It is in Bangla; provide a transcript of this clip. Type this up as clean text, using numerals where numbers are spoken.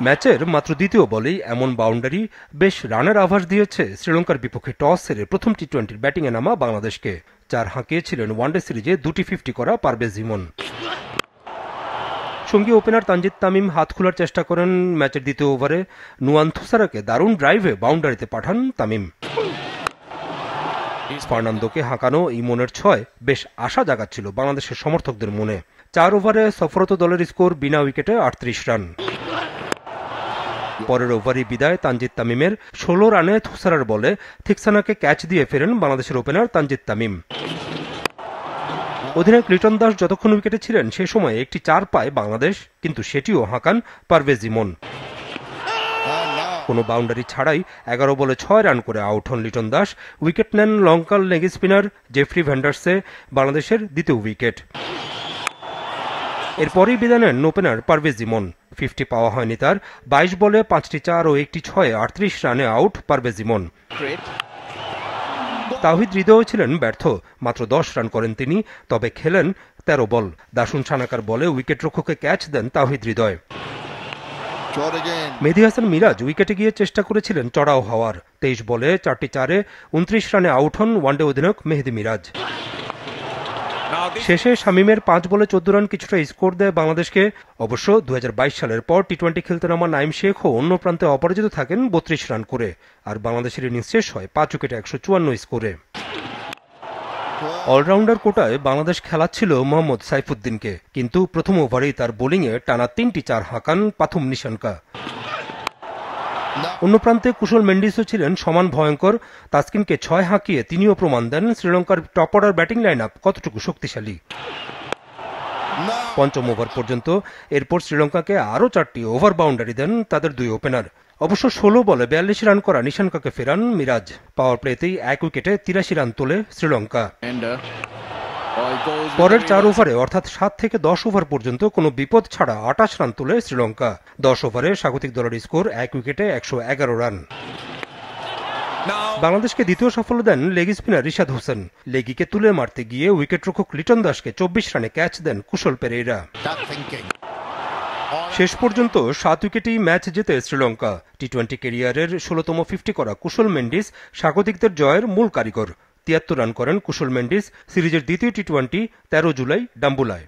ম্যাচের মাত্র দ্বিতীয় বলেই এমন বাউন্ডারি বেশ রানের আভাস দিয়েছে শ্রীলঙ্কার বিপক্ষে টস হেরে প্রথম টি-20 ব্যাটিংয়ে নামা বাংলাদেশকে। 4 হাঁকিয়েছিলেন ওয়ানডে সিরিজে 2টি 50 করা পারভেজ ইমন। সঙ্গী ওপেনার তানজিদ তামিম হাত খোলার চেষ্টা করেন। ম্যাচের দ্বিতীয় ওভারে নুয়ান থুসারাকে দারুণ ড্রাইভে বাউন্ডারিতে পাঠান তামিম। ফার্নান্দোকে হাঁকানো ইমনের 6 বেশ আশা জাগাচ্ছিল বাংলাদেশের সমর্থকদের মনে। 4 ওভারে সফররত দলের স্কোর বিনা উইকেটে 38 রান। পরের ওভারই বিদায় তানজিদ তামিমের। 16 রানে থুসারার বলে থিকসানাকে ক্যাচ দিয়ে ফেরেন বাংলাদেশের ওপেনার তানজিদ তামিম। অধিনায়ক লিটন দাস যতক্ষণ উইকেটে ছিলেন সে সময় একটি 4 পায় বাংলাদেশ, কিন্তু সেটিও হাঁকান পারভেজ ইমন। কোনো বাউন্ডারি ছাড়াই 11 বলে 6 রান করে আউট হন লিটন দাস। উইকেট নেন লঙ্কান লেগ স্পিনার জেফ্রি ভ্যান্ডার্সে, বাংলাদেশের দ্বিতীয় উইকেট। এরপরই বিদায় নেন ওপেনার পারভেজ ইমন। 50 পাওয়া হয়নি তার। 22 বলে 5টি 4 ও একটি 6 38 রানে আউট পারভেজ ইমন। তাওহিদ হৃদয় ছিলেন ব্যর্থ, মাত্র 10 রান করেন তিনি, তবে খেলেন 13 বল। দাসুন সানাকার বলে উইকেট রক্ষককে ক্যাচ দেন তাওহিদ হৃদয়। মেহেদী হাসান মিরাজ উইকেটে গিয়ে চেষ্টা করেছিলেন চড়াও হওয়ার। 23 বলে 4টি 4-এ 29 রানে আউট হন ওয়ানডে অধিনায়ক মেহেদী মিরাজ। শেষে শামীমের 5 বলে 14 রান কিছুটা স্কোর দেয় বাংলাদেশকে। অবশ্য 2022 সালের পর টি-20 খেলতে নামা নাইম শেখও অন্য প্রান্তে অপরাজিত থাকেন 32 রান করে, আর বাংলাদেশের ইনিংস শেষ হয় 5 উইকেটে 154 স্কোরে। অলরাউন্ডার কোটায় বাংলাদেশ খেলাচ্ছিল মোহাম্মদ সাইফুদ্দিনকে, কিন্তু প্রথম ওভারেই তার বোলিংয়ে টানা 3টি 4 হাঁকান পাথুম নিশানকা। অন্য প্রান্তে কুশল মেন্ডিসও ছিলেন সমান ভয়ঙ্কর। তাসকিনকে 6 হাঁকিয়ে তিনিও প্রমাণ দেন শ্রীলঙ্কার top order batting line up কতটুকু শক্তিশালী। পঞ্চম ওভার পর্যন্ত। এরপর শ্রীলঙ্কাকে আরও 4টি ওভার বাউন্ডারি দেন তাদের 2 ওপেনার। অবশ্য 16 বলে 42 রান করা নিশানকাকে ফেরান মিরাজ। পাওয়ার প্লেতেই 1 উইকেটে 83 রান তোলে শ্রীলঙ্কা। পরের 4 ওভারে অর্থাৎ 7 থেকে 10 ওভার পর্যন্ত কোনো বিপদ ছাড়া 28 রান তোলে শ্রীলঙ্কা। 10 ওভারে স্বাগতিক দলের স্কোর 1 উইকেটে 111 রান। বাংলাদেশকে দ্বিতীয় সাফল্য দেন লেগ স্পিনার রিশাদ হোসেন। লেগিকে তুলে মারতে গিয়ে উইকেট রক্ষক লিটন দাসকে 24 রানে ক্যাচ দেন কুশল পেরেইরা। শেষ পর্যন্ত 7 উইকেটেই ম্যাচ জেতে শ্রীলঙ্কা। টি-20 ক্যারিয়ারের 16তম 50 করা কুশল মেন্ডিস স্বাগতিকদের জয়ের মূল কারিগর। 73 রান করেন কুশল মেন্ডিস। সিরিজের দ্বিতীয় টি-20 13 জুলাই ডাম্বুলায়।